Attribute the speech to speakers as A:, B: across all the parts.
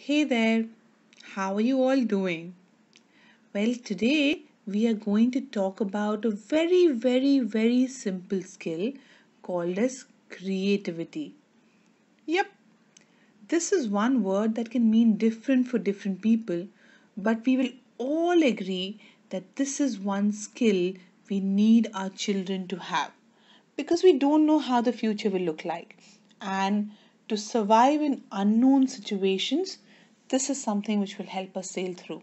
A: Hey there, how are you all doing? Well, today we are going to talk about a very simple skill called as creativity. Yep, this is one word that can mean different for different people, but we will all agree that this is one skill we need our children to have because we don't know how the future will look like. And to survive in unknown situations, this is something which will help us sail through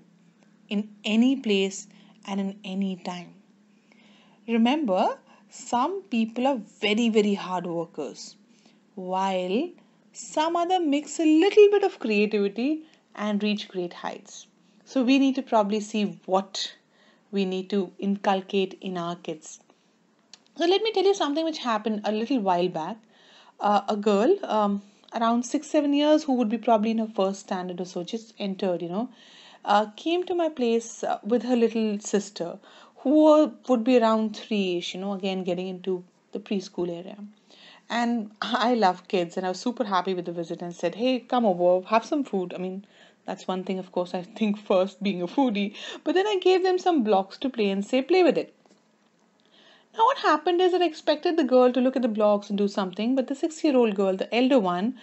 A: in any place and in any time. Remember, some people are very hard workers, while some other mix a little bit of creativity and reach great heights. So we need to probably see what we need to inculcate in our kids. So let me tell you something which happened a little while back. A girl around 6 7 years who would be probably in her first standard or so just entered, came to my place with her little sister who would be around 3ish, again getting into the preschool area. And I love kids and I was super happy with the visit and said, hey, come over, have some food. I mean, that's one thing, of course, I think first being a foodie. But then I gave them some blocks to play and say, play with it. Now, what happened is that I expected the girl to look at the blocks and do something, but the 6 year old girl, the elder one,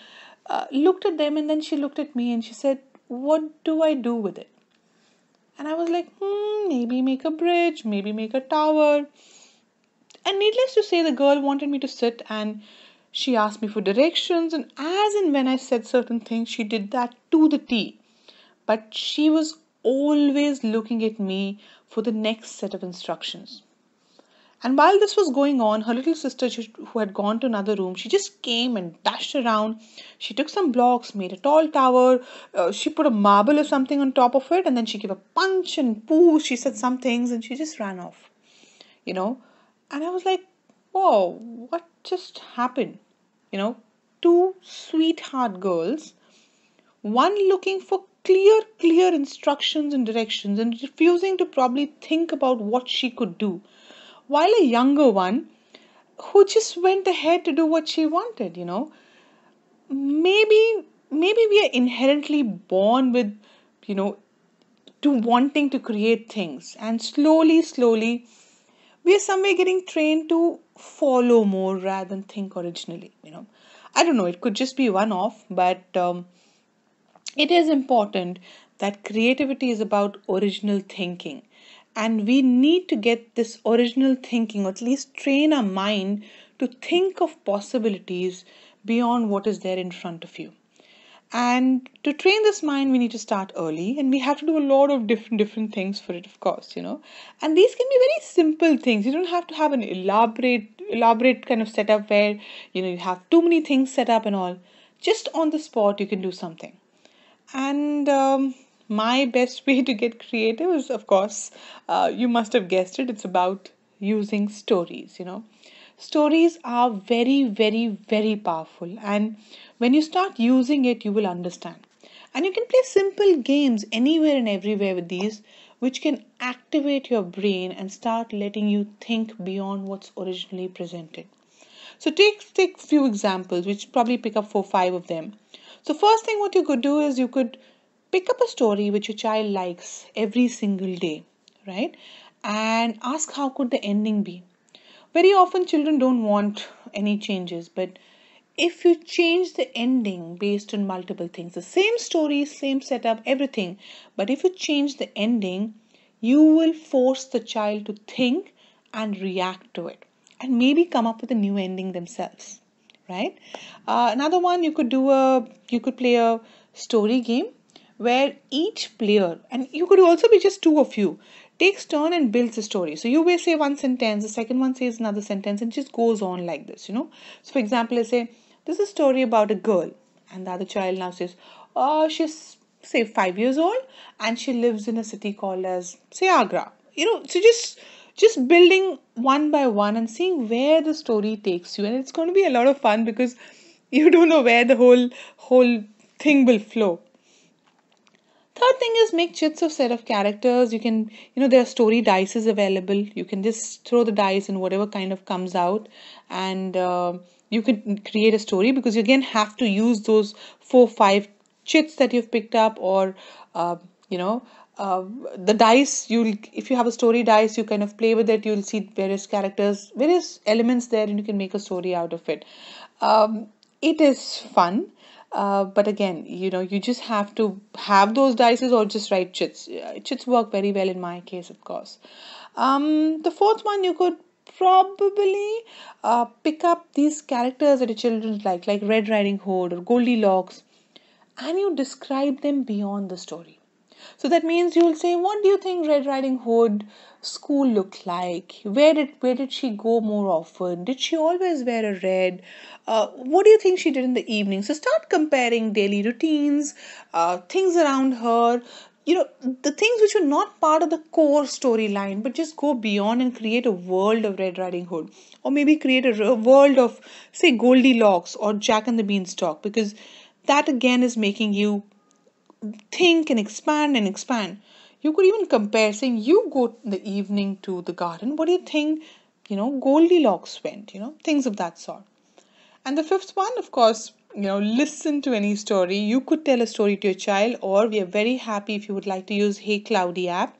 A: looked at them and then she looked at me and she said, what do I do with it? And I was like, maybe make a bridge, maybe make a tower. And needless to say, the girl wanted me to sit and she asked me for directions. And as and when I said certain things, she did that to the T. But she was always looking at me for the next set of instructions. And while this was going on, her little sister, who had gone to another room, she just came and dashed around. She took some blocks, made a tall tower. She put a marble or something on top of it, and then she gave a punch and pooh. She said some things, and she just ran off. You know, and I was like, "Whoa, what just happened?" You know, two sweetheart girls, one looking for clear instructions and directions, and refusing to probably think about what she could do, while a younger one who just went ahead to do what she wanted. Maybe we are inherently born with, you know to wanting to create things, and slowly we are somewhere getting trained to follow more rather than think originally. I don't know, it could just be one off, but it is important that creativity is about original thinking. And we need to get this original thinking, or at least train our mind to think of possibilities beyond what is there in front of you. And to train this mind, we need to start early, and we have to do a lot of different things for it, of course. And these can be very simple things. You don't have to have an elaborate kind of setup where you have too many things set up and all. Just on the spot, you can do something. And my best way to get creative is, of course, you must have guessed it, it's about using stories. Stories are very powerful. And when you start using it, you will understand. And you can play simple games anywhere and everywhere with these, which can activate your brain and start letting you think beyond what's originally presented. So take few examples, which probably pick up 4 5 of them. So first thing what you could do is you could pick up a story which your child likes every single day, right? And ask how could the ending be. Very often children don't want any changes, but if you change the ending based on multiple things, the same story, same setup, everything, but if you change the ending, you will force the child to think and react to it and maybe come up with a new ending themselves, right? Another one, you could play a story game where each player, and you could also be just two of you, takes turn and builds a story. So you may say one sentence, the second one says another sentence, and it just goes on like this. So for example, let's say this is a story about a girl, and the other child now says, oh, she's say 5 years old and she lives in a city called as say Agra. So just building one by one and seeing where the story takes you, and it's going to be a lot of fun because you don't know where the whole thing will flow. Third thing is make chits of set of characters. You can, there are story dices available. You can just throw the dice and whatever kind of comes out, and you can create a story because you again have to use those 4 5 chits that you've picked up, or uh, you know uh, the dice. You'll, if you have a story dice, you kind of play with it. You'll see various characters, various elements there, and you can make a story out of it. It is fun. But again, you just have to have those dices or just write chits. Chits work very well in my case, of course. The fourth one, you could probably pick up these characters that your children like Red Riding Hood or Goldilocks, and you describe them beyond the story. So that means you'll say, what do you think Red Riding Hood school looked like? Where did she go more often? Did she always wear a red? What do you think she did in the evening? So start comparing daily routines, things around her, the things which are not part of the core storyline, but just go beyond and create a world of Red Riding Hood, or maybe create a world of, say, Goldilocks or Jack and the Beanstalk, because that again is making you think and expand and expand. You could even compare, saying you go in the evening to the garden. What do you think, Goldilocks went, things of that sort. And the fifth one, of course, listen to any story. You could tell a story to your child, or we are very happy if you would like to use HeyCloudy app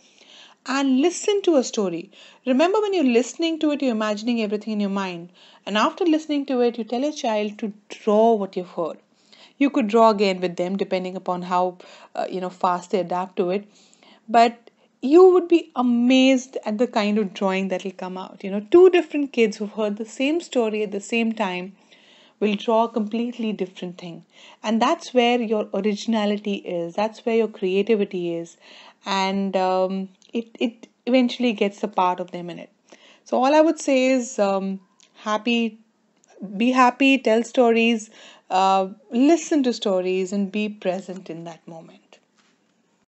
A: and listen to a story. Remember, when you're listening to it, you're imagining everything in your mind. And after listening to it, you tell your child to draw what you've heard. You could draw again with them depending upon how fast they adapt to it. But you would be amazed at the kind of drawing that will come out. Two different kids who've heard the same story at the same time will draw a completely different thing. And that's where your originality is, that's where your creativity is. And it eventually gets a part of them in it. So, all I would say is happy, be happy, tell stories, listen to stories, and be present in that moment.